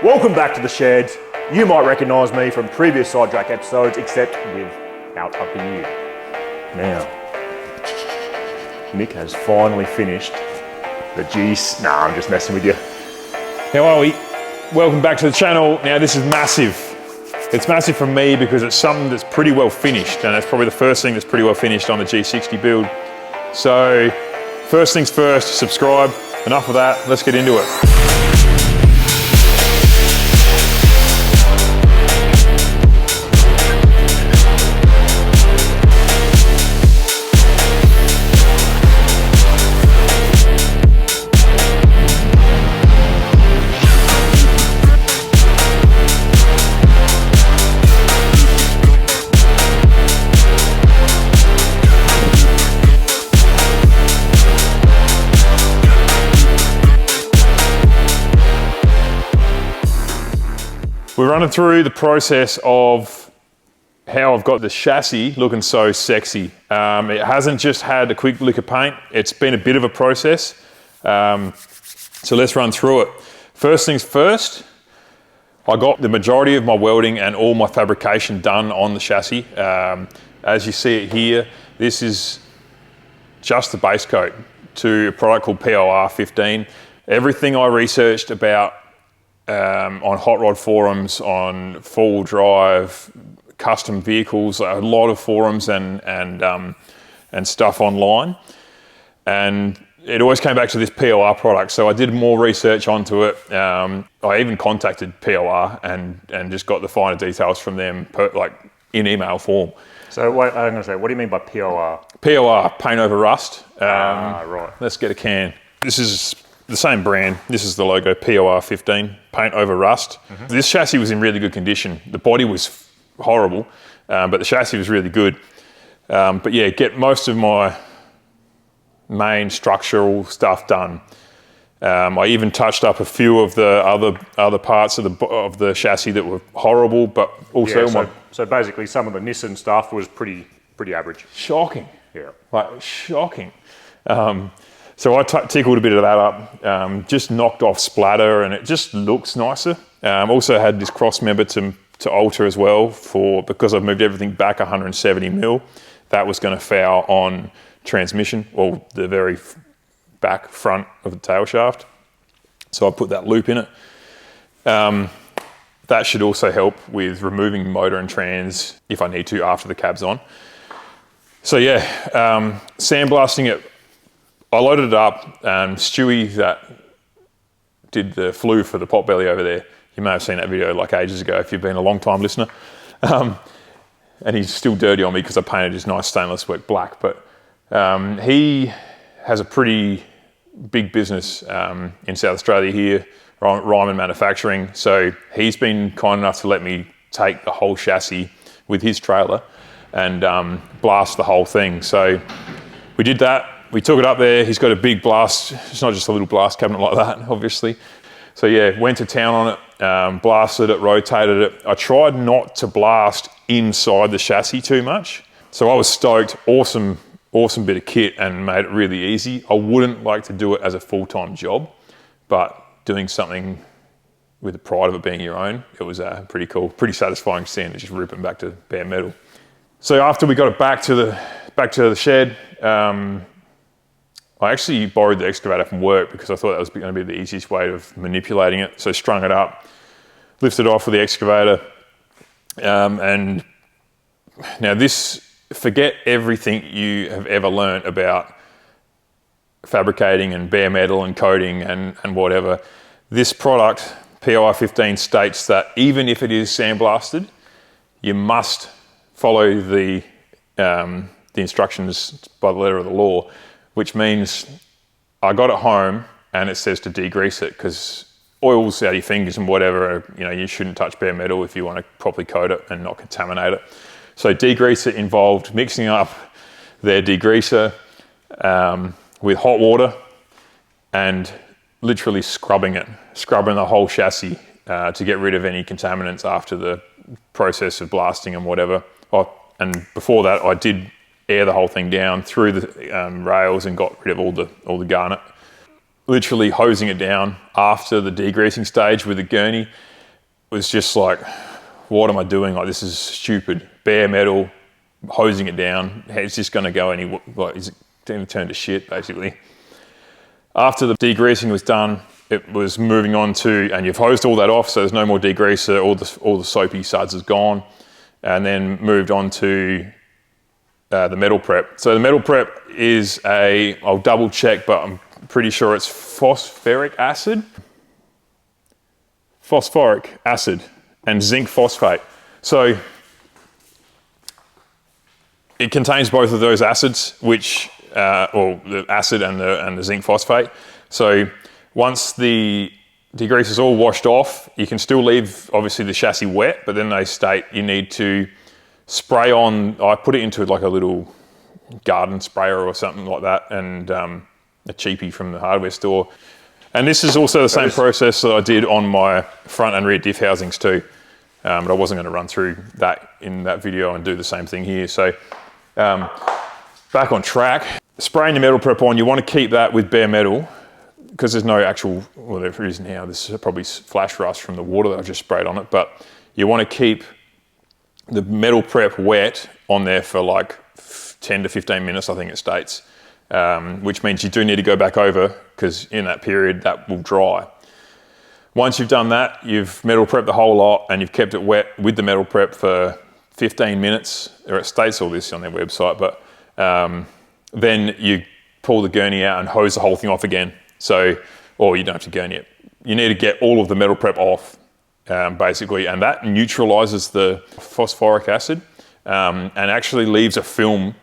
Welcome back to the shed. You might recognise me from previous Sidetrack episodes, except without a beard. Now, Nick has finally finished the G's. Nah, I'm just messing with you. How are we? Welcome back to the channel. Now this is massive. It's massive for me because it's something that's pretty well finished, and it's probably the first thing that's pretty well finished on the G60 build. So, first things first, subscribe. Enough of that, let's get into it. We're running through the process of how I've got the chassis looking so sexy. It hasn't just had a quick lick of paint, it's been a bit of a process. So let's run through it. First things first, I got the majority of my welding and all my fabrication done on the chassis. As you see it here, this is just the base coat to a product called POR15. Everything I researched about on hot rod forums, on four-wheel drive, custom vehicles, a lot of forums and stuff online. And it always came back to this POR product. So I did more research onto it. I even contacted POR and just got the finer details from them in email form. So wait, I'm gonna say, what do you mean by POR? POR, paint over rust. Right. Let's get a can. This is the same brand. This is the logo, POR15, paint over rust. This chassis was in really good condition. The body was horrible, but the chassis was really good. But yeah, get most of my main structural stuff done. I even touched up a few of the other parts of the chassis that were horrible, but also so basically some of the Nissan stuff was pretty average. Shocking. Yeah. Like shocking. So I tickled a bit of that up, just knocked off splatter, and it just looks nicer. Also had this cross member to alter as well because I've moved everything back 170 mil. That was going to foul on transmission, or the very back front of the tail shaft. So I put that loop in it. That should also help with removing motor and trans if I need to after the cab's on. So yeah, sandblasting it. I loaded it up, Stewie that did the flue for the potbelly over there, you may have seen that video like ages ago if you've been a long time listener. And he's still dirty on me because I painted his nice stainless work black, but he has a pretty big business in South Australia here, Ryman Manufacturing. So he's been kind enough to let me take the whole chassis with his trailer and blast the whole thing. So we did that. We took it up there. He's got a big blast. It's not just a little blast cabinet like that, obviously. So yeah, went to town on it, blasted it, rotated it. I tried not to blast inside the chassis too much. So I was stoked. Awesome bit of kit and made it really easy. I wouldn't like to do it as a full-time job, but doing something with the pride of it being your own, it was pretty cool, pretty satisfying seeing it just ripping back to bare metal. So after we got it back to the shed, I actually borrowed the excavator from work because I thought that was going to be the easiest way of manipulating it. So strung it up, lifted it off with the excavator. And now forget everything you have ever learnt about fabricating and bare metal and coating and whatever. This product, POR15, states that even if it is sandblasted, you must follow the instructions by the letter of the law, which means I got it home and it says to degrease it because oils out your fingers and whatever, you shouldn't touch bare metal if you want to properly coat it and not contaminate it. So degrease it involved mixing up their degreaser with hot water and literally scrubbing the whole chassis to get rid of any contaminants after the process of blasting and whatever. And before that, I did air the whole thing down through the rails and got rid of all the garnet. literally hosing it down after the degreasing stage with the gurney was just like, what am I doing? Like, this is stupid. Bare metal, hosing it down. It's just going to go like, is it going to turn to shit, basically. After the degreasing was done, it was moving on to, and you've hosed all that off, so there's no more degreaser, all the soapy suds is gone, and then moved on to the metal prep. So the metal prep is I'll double check, but I'm pretty sure it's phosphoric acid and zinc phosphate. So it contains both of those acids, which, or the acid and the zinc phosphate. So once the degreaser is all washed off, you can still leave, obviously, the chassis wet, but then they state you need to spray on, I put it into like a little garden sprayer or something like that, and a cheapie from the hardware store. And this is also the same process that I did on my front and rear diff housings too. But I wasn't going to run through that in that video and do the same thing here. So back on track, spraying your metal prep on, you want to keep that with bare metal, because there's no actual, well, there is now, this is probably flash rust from the water that I just sprayed on it, but you want to keep the metal prep wet on there for like 10 to 15 minutes, I think it states, which means you do need to go back over, because in that period that will dry. Once you've done that, you've metal prepped the whole lot and you've kept it wet with the metal prep for 15 minutes, or it states all this on their website, but then you pull the gurney out and hose the whole thing off again. So, or you don't have to gurney it. You need to get all of the metal prep off, basically, and that neutralizes the phosphoric acid and actually leaves a film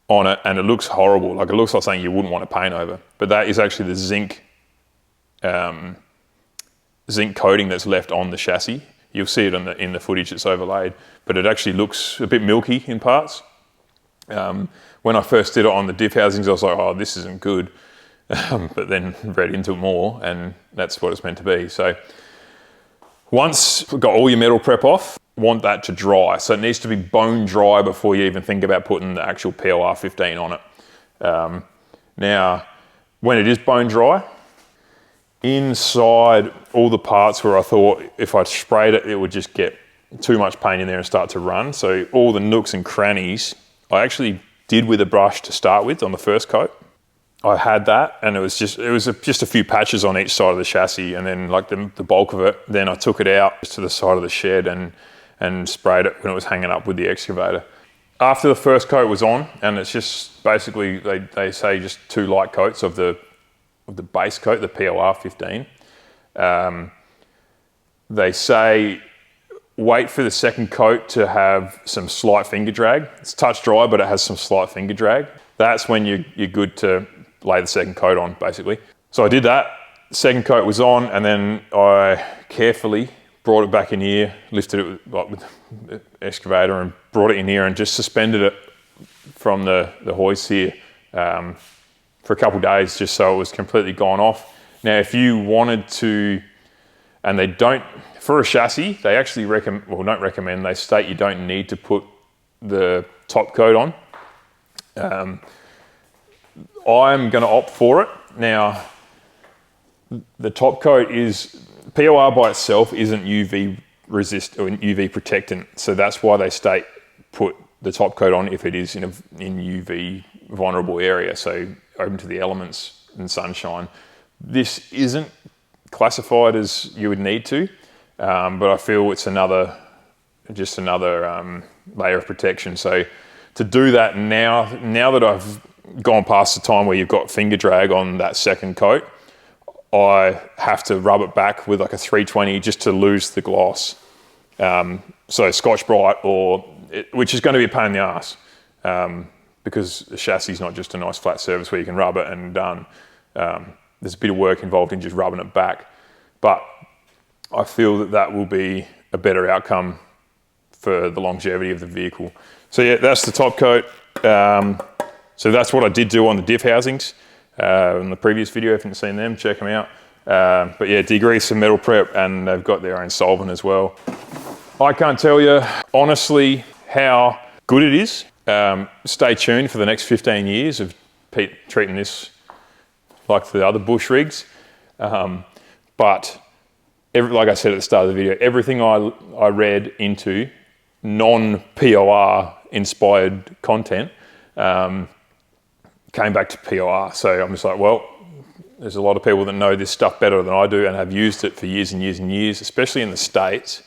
on it, and it looks horrible. Like, it looks like something you wouldn't want to paint over. But that is actually the zinc coating that's left on the chassis. You'll see it in the footage that's overlaid, but it actually looks a bit milky in parts. When I first did it on the diff housings, I was like, oh, this isn't good. But then read into it more, and that's what it's meant to be. So once you've got all your metal prep off, want that to dry. So it needs to be bone dry before you even think about putting the actual POR15 on it. Now, when it is bone dry, inside all the parts where I thought if I sprayed it, it would just get too much paint in there and start to run. So all the nooks and crannies, I actually did with a brush to start with on the first coat. I had that, and it was just a few patches on each side of the chassis, and then like the bulk of it, then I took it out to the side of the shed and sprayed it when it was hanging up with the excavator. After the first coat was on, and it's just basically, they say just 2 light coats of the base coat, the POR15. They say wait for the second coat to have some slight finger drag. It's touch dry, but it has some slight finger drag. That's when you're good to lay the second coat on, basically. So I did that, second coat was on, and then I carefully brought it back in here, lifted it with the excavator and brought it in here and just suspended it from the hoist here for a couple of days, just so it was completely gone off. Now, if you wanted to, and they don't, for a chassis, they actually don't recommend, they state you don't need to put the top coat on. I'm going to opt for it. Now, the top coat is, POR by itself isn't UV resist or UV protectant, so that's why they state put the top coat on if it is in UV vulnerable area, so open to the elements and sunshine. This isn't classified as you would need to, but I feel it's just another layer of protection. So to do that now that I've gone past the time where you've got finger drag on that second coat, I have to rub it back with like a 320 just to lose the gloss. So Scotch-Brite, which is going to be a pain in the ass, because the chassis is not just a nice flat surface where you can rub it and done. There's a bit of work involved in just rubbing it back. But I feel that will be a better outcome for the longevity of the vehicle. So yeah, that's the top coat. So that's what I did do on the diff housings. In the previous video, if you haven't seen them, check them out. But yeah, degrease and metal prep, and they've got their own solvent as well. I can't tell you honestly how good it is. Stay tuned for the next 15 years of treating this like the other bush rigs. But like I said at the start of the video, everything I read into non-POR inspired content came back to POR. So I'm just like, well, there's a lot of people that know this stuff better than I do and have used it for years and years and years, especially in the States.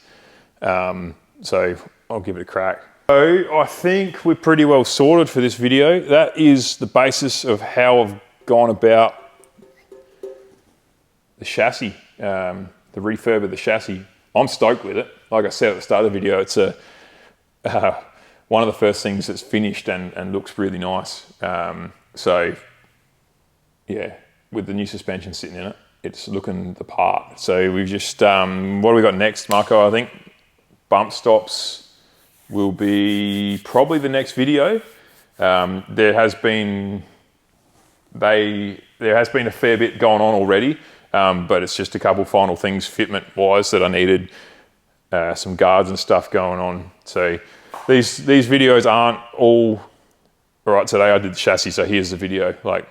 So I'll give it a crack. So I think we're pretty well sorted for this video. That is the basis of how I've gone about the chassis, the refurb of the chassis. I'm stoked with it. Like I said at the start of the video, it's one of the first things that's finished and looks really nice. So yeah, with the new suspension sitting in it, it's looking the part. So we've just, what do we got next, Marco? I think bump stops will be probably the next video. There has been a fair bit going on already, but it's just a couple final things fitment-wise that I needed, some guards and stuff going on. So these videos aren't all right. Today I did the chassis, so here's the video. Like,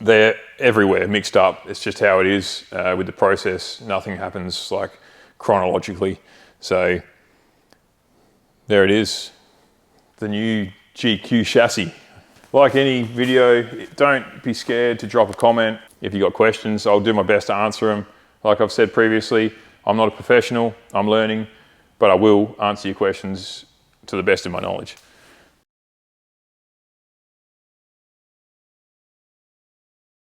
they're everywhere, mixed up. It's just how it is with the process. Nothing happens like chronologically. So there it is, the new GQ chassis. Like any video, don't be scared to drop a comment. If you got questions, I'll do my best to answer them. Like I've said previously, I'm not a professional, I'm learning, but I will answer your questions to the best of my knowledge.